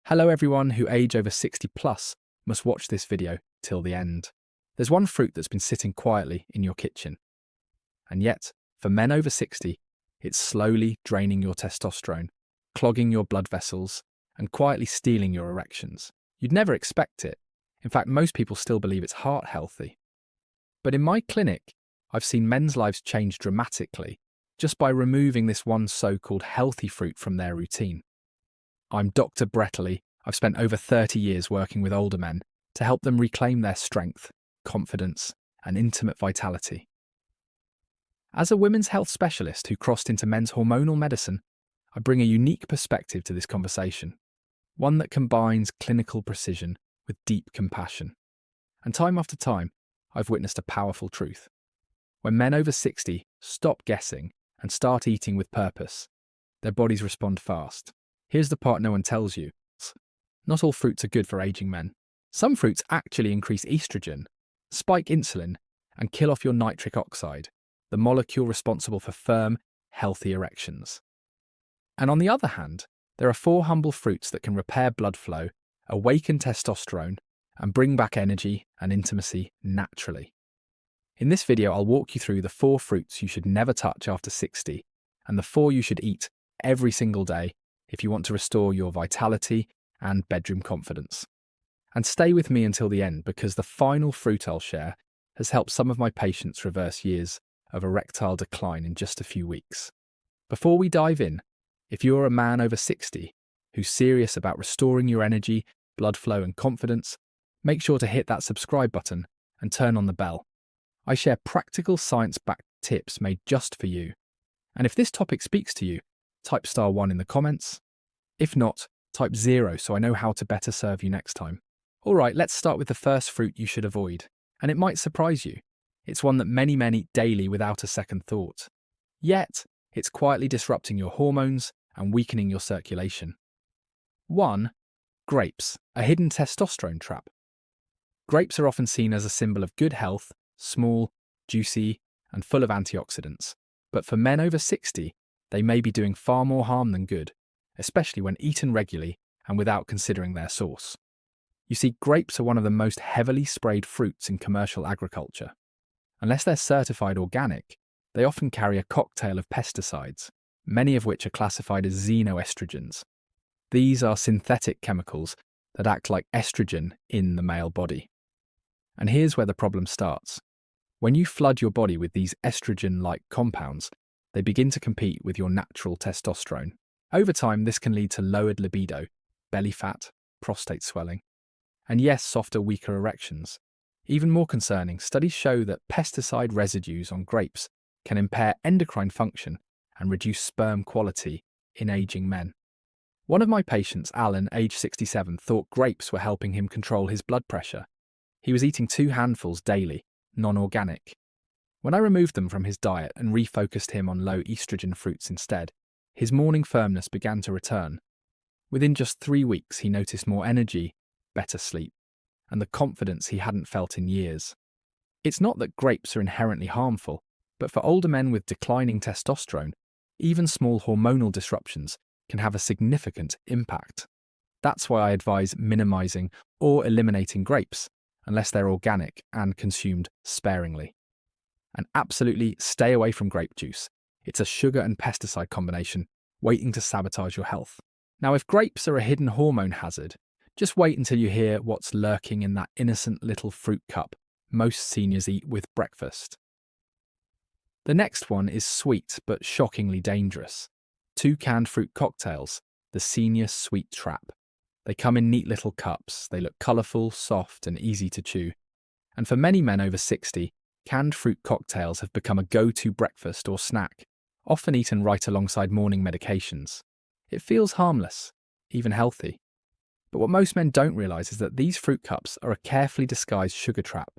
Hello everyone who age over 60 plus must watch this video till the end. There's one fruit that's been sitting quietly in your kitchen. And yet, for men over 60, it's slowly draining your testosterone, clogging your blood vessels, and quietly stealing your erections. You'd never expect it. In fact, most people still believe it's heart healthy. But in my clinic, I've seen men's lives change dramatically just by removing this one so-called healthy fruit from their routine. I'm Dr. Brettley. I've spent over 30 years working with older men to help them reclaim their strength, confidence, and intimate vitality. As a women's health specialist who crossed into men's hormonal medicine, I bring a unique perspective to this conversation, one that combines clinical precision with deep compassion. And time after time, I've witnessed a powerful truth. When men over 60 stop guessing and start eating with purpose, their bodies respond fast. Here's the part no one tells you. Not all fruits are good for aging men. Some fruits actually increase estrogen, spike insulin, and kill off your nitric oxide, the molecule responsible for firm, healthy erections. And on the other hand, there are 4 humble fruits that can repair blood flow, awaken testosterone, and bring back energy and intimacy naturally. In this video, I'll walk you through the 4 fruits you should never touch after 60, and the 4 you should eat every single day if you want to restore your vitality and bedroom confidence. And stay with me until the end, because the final fruit I'll share has helped some of my patients reverse years of erectile decline in just a few weeks. Before we dive in, if you're a man over 60 who's serious about restoring your energy, blood flow and confidence, make sure to hit that subscribe button and turn on the bell. I share practical science-backed tips made just for you. And if this topic speaks to you, type *1 in the comments. If not, type 0 so I know how to better serve you next time. Alright, let's start with the first fruit you should avoid. And it might surprise you. It's one that many men eat daily without a second thought. Yet, it's quietly disrupting your hormones and weakening your circulation. 1. Grapes, a hidden testosterone trap. Grapes are often seen as a symbol of good health, small, juicy, and full of antioxidants. But for men over 60, they may be doing far more harm than good, especially when eaten regularly and without considering their source. You see, grapes are one of the most heavily sprayed fruits in commercial agriculture. Unless they're certified organic, they often carry a cocktail of pesticides, many of which are classified as xenoestrogens. These are synthetic chemicals that act like estrogen in the male body. And here's where the problem starts. When you flood your body with these estrogen-like compounds, they begin to compete with your natural testosterone. Over time, this can lead to lowered libido, belly fat, prostate swelling, and yes, softer, weaker erections. Even more concerning, studies show that pesticide residues on grapes can impair endocrine function and reduce sperm quality in aging men. One of my patients, Alan, aged 67, thought grapes were helping him control his blood pressure. He was eating 2 handfuls daily, non-organic. When I removed them from his diet and refocused him on low estrogen fruits instead, his morning firmness began to return. Within just 3 weeks, he noticed more energy, better sleep, and the confidence he hadn't felt in years. It's not that grapes are inherently harmful, but for older men with declining testosterone, even small hormonal disruptions can have a significant impact. That's why I advise minimizing or eliminating grapes, unless they're organic and consumed sparingly. And absolutely stay away from grape juice. It's a sugar and pesticide combination waiting to sabotage your health. Now, if grapes are a hidden hormone hazard, just wait until you hear what's lurking in that innocent little fruit cup most seniors eat with breakfast. The next one is sweet but shockingly dangerous. 2 canned fruit cocktails, the senior sweet trap. They come in neat little cups, they look colourful, soft and easy to chew. And for many men over 60, canned fruit cocktails have become a go-to breakfast or snack, often eaten right alongside morning medications. It feels harmless, even healthy. But what most men don't realise is that these fruit cups are a carefully disguised sugar trap,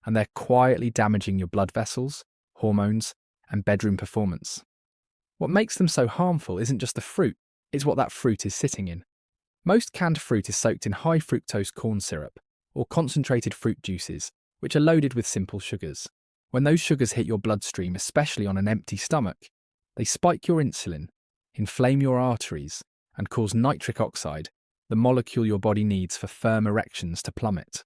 and they're quietly damaging your blood vessels, hormones, and bedroom performance. What makes them so harmful isn't just the fruit, it's what that fruit is sitting in. Most canned fruit is soaked in high fructose corn syrup, or concentrated fruit juices, which are loaded with simple sugars. When those sugars hit your bloodstream, especially on an empty stomach, they spike your insulin, inflame your arteries, and cause nitric oxide, the molecule your body needs for firm erections to plummet.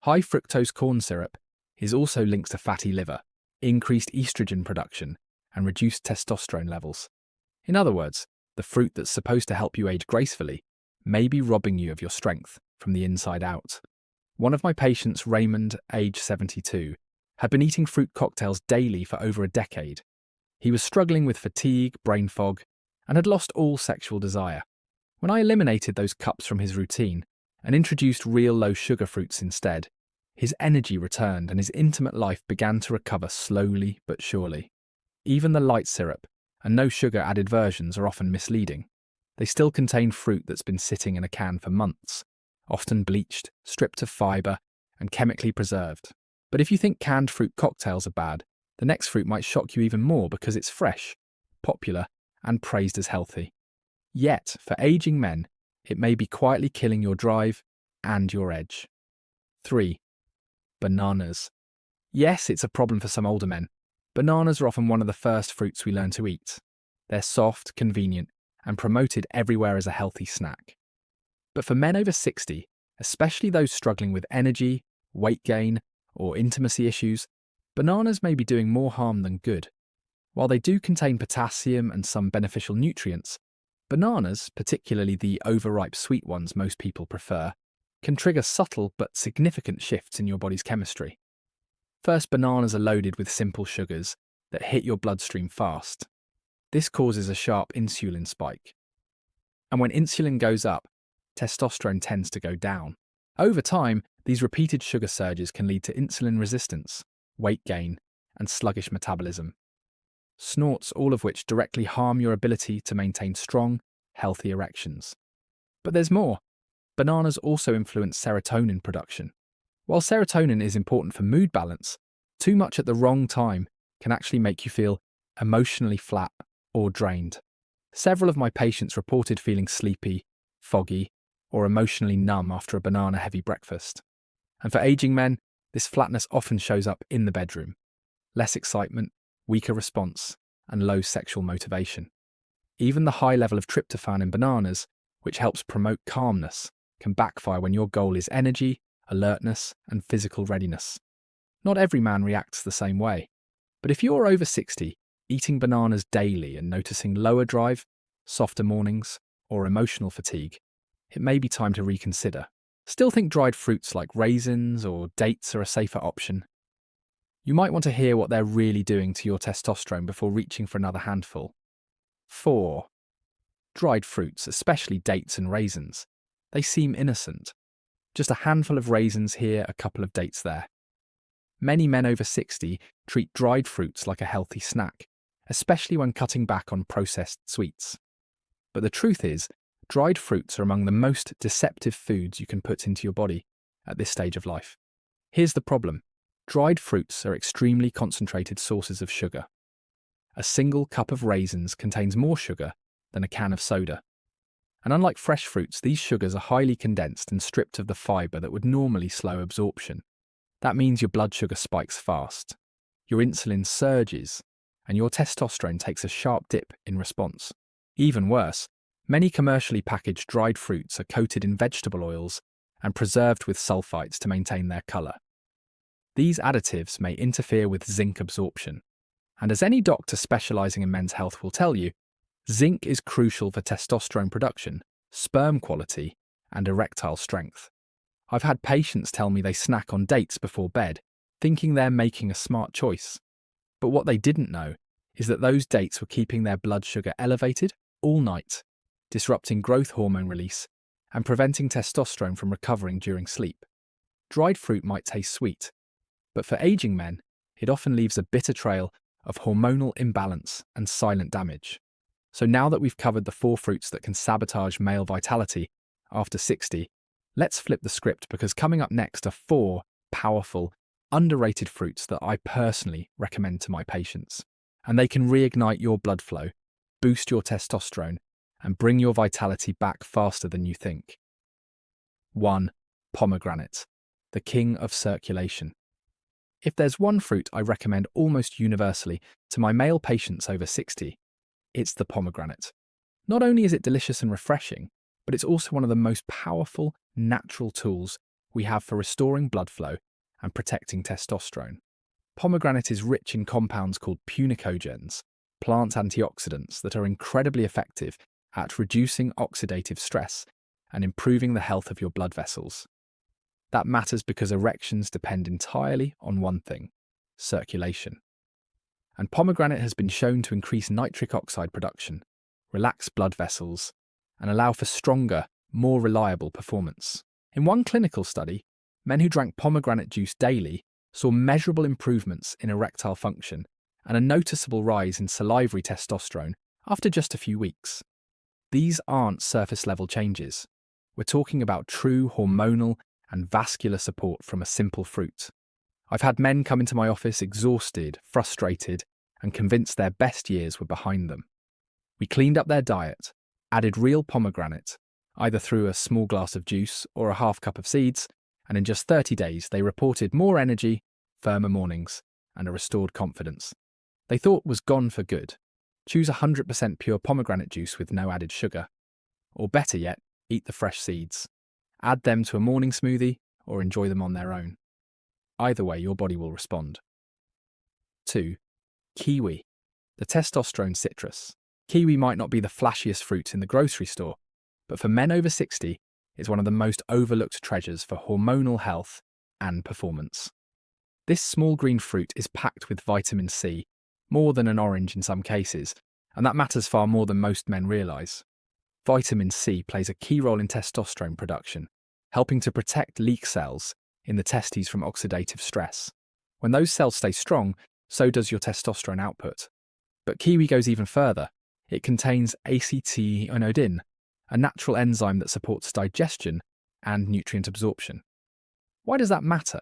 High fructose corn syrup is also linked to fatty liver, increased estrogen production, and reduced testosterone levels. In other words, the fruit that's supposed to help you age gracefully may be robbing you of your strength from the inside out. One of my patients, Raymond, age 72, had been eating fruit cocktails daily for over a decade. He was struggling with fatigue, brain fog, and had lost all sexual desire. When I eliminated those cups from his routine and introduced real low-sugar fruits instead, his energy returned and his intimate life began to recover slowly but surely. Even the light syrup and no-sugar added versions are often misleading. They still contain fruit that's been sitting in a can for months, often bleached, stripped of fibre, and chemically preserved. But if you think canned fruit cocktails are bad, the next fruit might shock you even more because it's fresh, popular, and praised as healthy. Yet, for aging men, it may be quietly killing your drive and your edge. 3. Bananas. Yes, it's a problem for some older men. Bananas are often one of the first fruits we learn to eat. They're soft, convenient, and promoted everywhere as a healthy snack. But for men over 60, especially those struggling with energy, weight gain, or intimacy issues, bananas may be doing more harm than good. While they do contain potassium and some beneficial nutrients, bananas, particularly the overripe sweet ones most people prefer, can trigger subtle but significant shifts in your body's chemistry. First, bananas are loaded with simple sugars that hit your bloodstream fast. This causes a sharp insulin spike. And when insulin goes up, testosterone tends to go down. Over time, these repeated sugar surges can lead to insulin resistance, weight gain, and sluggish metabolism. Snorts, all of which directly harm your ability to maintain strong, healthy erections. But there's more. Bananas also influence serotonin production. While serotonin is important for mood balance, too much at the wrong time can actually make you feel emotionally flat or drained. Several of my patients reported feeling sleepy, foggy, or emotionally numb after a banana-heavy breakfast. And for aging men, this flatness often shows up in the bedroom. Less excitement, weaker response, and low sexual motivation. Even the high level of tryptophan in bananas, which helps promote calmness, can backfire when your goal is energy, alertness, and physical readiness. Not every man reacts the same way, but if you're over 60, eating bananas daily and noticing lower drive, softer mornings, or emotional fatigue, it may be time to reconsider. Still think dried fruits like raisins or dates are a safer option. You might want to hear what they're really doing to your testosterone before reaching for another handful. 4. Dried fruits, especially dates and raisins. They seem innocent. Just a handful of raisins here, a couple of dates there. Many men over 60 treat dried fruits like a healthy snack, especially when cutting back on processed sweets. But the truth is, dried fruits are among the most deceptive foods you can put into your body at this stage of life. Here's the problem. Dried fruits are extremely concentrated sources of sugar. A single cup of raisins contains more sugar than a can of soda. And unlike fresh fruits, these sugars are highly condensed and stripped of the fibre that would normally slow absorption. That means your blood sugar spikes fast, your insulin surges, and your testosterone takes a sharp dip in response. Even worse, many commercially packaged dried fruits are coated in vegetable oils and preserved with sulfites to maintain their colour. These additives may interfere with zinc absorption, and as any doctor specialising in men's health will tell you, zinc is crucial for testosterone production, sperm quality, and erectile strength. I've had patients tell me they snack on dates before bed, thinking they're making a smart choice. But what they didn't know is that those dates were keeping their blood sugar elevated all night, disrupting growth hormone release and preventing testosterone from recovering during sleep. Dried fruit might taste sweet, but for aging men, it often leaves a bitter trail of hormonal imbalance and silent damage. So now that we've covered the 4 fruits that can sabotage male vitality after 60, let's flip the script because coming up next are 4 powerful, underrated fruits that I personally recommend to my patients. And they can reignite your blood flow, boost your testosterone, and bring your vitality back faster than you think. 1. Pomegranate, the king of circulation. If there's one fruit I recommend almost universally to my male patients over 60, it's the pomegranate. Not only is it delicious and refreshing, but it's also one of the most powerful natural tools we have for restoring blood flow and protecting testosterone. Pomegranate is rich in compounds called punicogens, plant antioxidants that are incredibly effective at reducing oxidative stress and improving the health of your blood vessels. That matters because erections depend entirely on one thing: circulation. And pomegranate has been shown to increase nitric oxide production, relax blood vessels, and allow for stronger, more reliable performance. In one clinical study, men who drank pomegranate juice daily saw measurable improvements in erectile function and a noticeable rise in salivary testosterone after just a few weeks. These aren't surface-level changes. We're talking about true hormonal and vascular support from a simple fruit. I've had men come into my office exhausted, frustrated, and convinced their best years were behind them. We cleaned up their diet, added real pomegranate, either through a small glass of juice or a half cup of seeds, and in just 30 days they reported more energy, firmer mornings, and a restored confidence they thought was gone for good. Choose 100% pure pomegranate juice with no added sugar. Or better yet, eat the fresh seeds. Add them to a morning smoothie or enjoy them on their own. Either way, your body will respond. 2. Kiwi, the testosterone citrus. Kiwi might not be the flashiest fruit in the grocery store, but for men over 60, it's one of the most overlooked treasures for hormonal health and performance. This small green fruit is packed with vitamin C, more than an orange in some cases, and that matters far more than most men realise. Vitamin C plays a key role in testosterone production, helping to protect leak cells in the testes from oxidative stress. When those cells stay strong, so does your testosterone output. But kiwi goes even further. It contains acetyinodine, a natural enzyme that supports digestion and nutrient absorption. Why does that matter?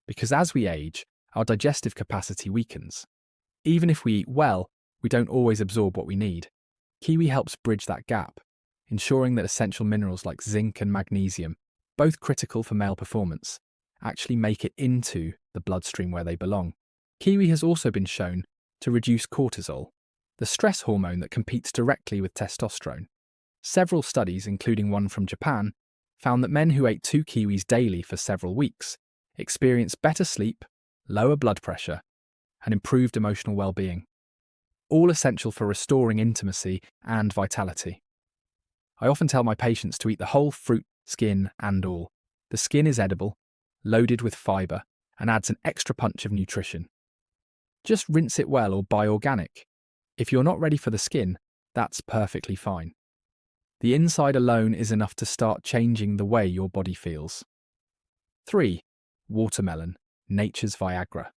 Because as we age, our digestive capacity weakens. Even if we eat well, we don't always absorb what we need. Kiwi helps bridge that gap, ensuring that essential minerals like zinc and magnesium, both critical for male performance, actually make it into the bloodstream where they belong. Kiwi has also been shown to reduce cortisol, the stress hormone that competes directly with testosterone. Several studies, including one from Japan, found that men who ate 2 kiwis daily for several weeks experienced better sleep, lower blood pressure, and improved emotional well-being, all essential for restoring intimacy and vitality. I often tell my patients to eat the whole fruit, skin and all. The skin is edible, loaded with fibre, and adds an extra punch of nutrition. Just rinse it well or buy organic. If you're not ready for the skin, that's perfectly fine. The inside alone is enough to start changing the way your body feels. 3. Watermelon, nature's Viagra.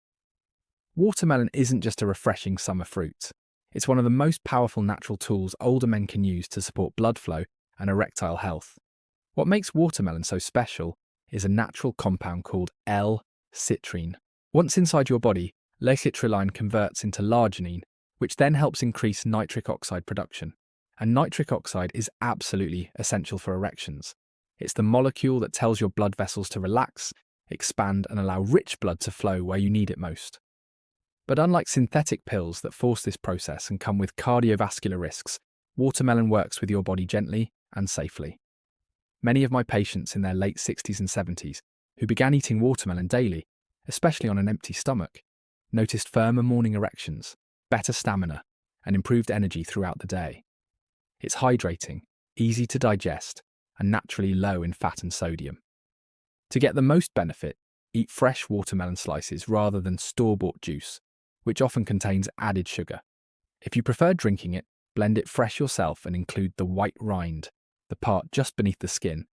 Watermelon isn't just a refreshing summer fruit. It's one of the most powerful natural tools older men can use to support blood flow and erectile health. What makes watermelon so special is a natural compound called L-citrine. Once inside your body, L-citrulline converts into l'arginine, which then helps increase nitric oxide production. And nitric oxide is absolutely essential for erections. It's the molecule that tells your blood vessels to relax, expand, and allow rich blood to flow where you need it most. But unlike synthetic pills that force this process and come with cardiovascular risks, watermelon works with your body gently and safely. Many of my patients in their late 60s and 70s who began eating watermelon daily, especially on an empty stomach, noticed firmer morning erections, better stamina, and improved energy throughout the day. It's hydrating, easy to digest, and naturally low in fat and sodium. To get the most benefit, eat fresh watermelon slices rather than store-bought juice, which often contains added sugar. If you prefer drinking it, blend it fresh yourself and include the white rind, the part just beneath the skin,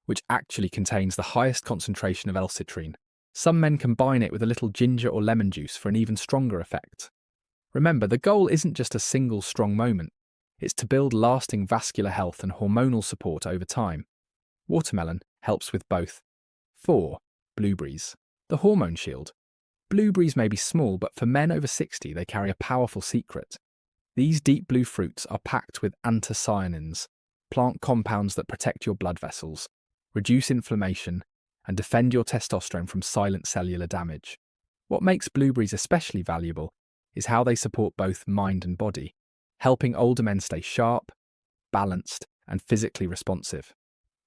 which actually contains the highest concentration of L-citrine. Some men combine it with a little ginger or lemon juice for an even stronger effect. Remember, the goal isn't just a single strong moment. It's to build lasting vascular health and hormonal support over time. Watermelon helps with both. 4. Blueberries, the hormone shield. Blueberries may be small, but for men over 60, they carry a powerful secret. These deep blue fruits are packed with anthocyanins, plant compounds that protect your blood vessels, reduce inflammation, and defend your testosterone from silent cellular damage. What makes blueberries especially valuable is how they support both mind and body, helping older men stay sharp, balanced, and physically responsive.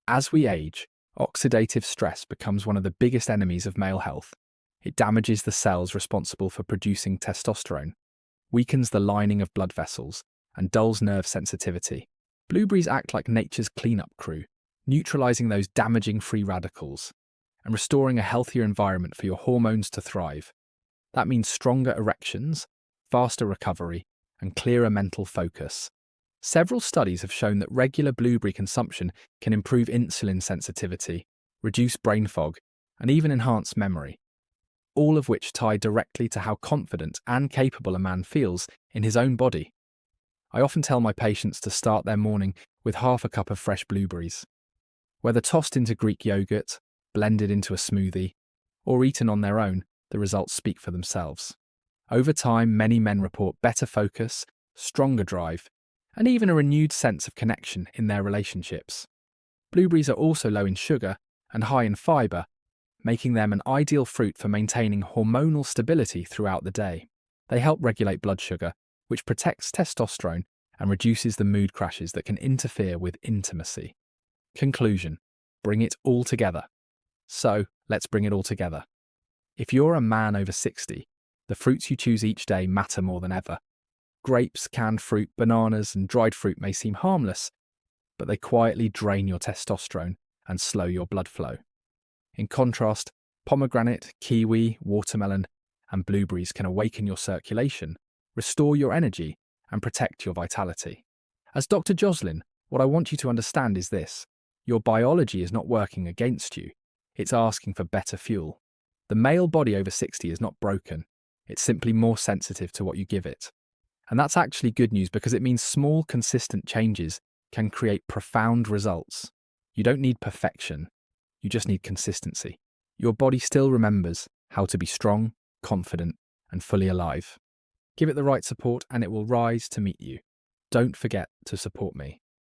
As we age, oxidative stress becomes one of the biggest enemies of male health. It damages the cells responsible for producing testosterone, weakens the lining of blood vessels, and dulls nerve sensitivity. Blueberries act like nature's cleanup crew, neutralizing those damaging free radicals and restoring a healthier environment for your hormones to thrive. That means stronger erections, faster recovery, and clearer mental focus. Several studies have shown that regular blueberry consumption can improve insulin sensitivity, reduce brain fog, and even enhance memory, all of which tie directly to how confident and capable a man feels in his own body. I often tell my patients to start their morning with half a cup of fresh blueberries. Whether tossed into Greek yogurt, blended into a smoothie, or eaten on their own, the results speak for themselves. Over time, many men report better focus, stronger drive, and even a renewed sense of connection in their relationships. Blueberries are also low in sugar and high in fiber, making them an ideal fruit for maintaining hormonal stability throughout the day. They help regulate blood sugar, which protects testosterone and reduces the mood crashes that can interfere with intimacy. Conclusion: bring it all together. So, let's bring it all together. If you're a man over 60, the fruits you choose each day matter more than ever. Grapes, canned fruit, bananas, and dried fruit may seem harmless, but they quietly drain your testosterone and slow your blood flow. In contrast, pomegranate, kiwi, watermelon, and blueberries can awaken your circulation, restore your energy, and protect your vitality. As Dr. Jocelyn, what I want you to understand is this: your biology is not working against you, it's asking for better fuel. The male body over 60 is not broken, it's simply more sensitive to what you give it. And that's actually good news because it means small, consistent changes can create profound results. You don't need perfection, you just need consistency. Your body still remembers how to be strong, confident, and fully alive. Give it the right support and it will rise to meet you. Don't forget to support me.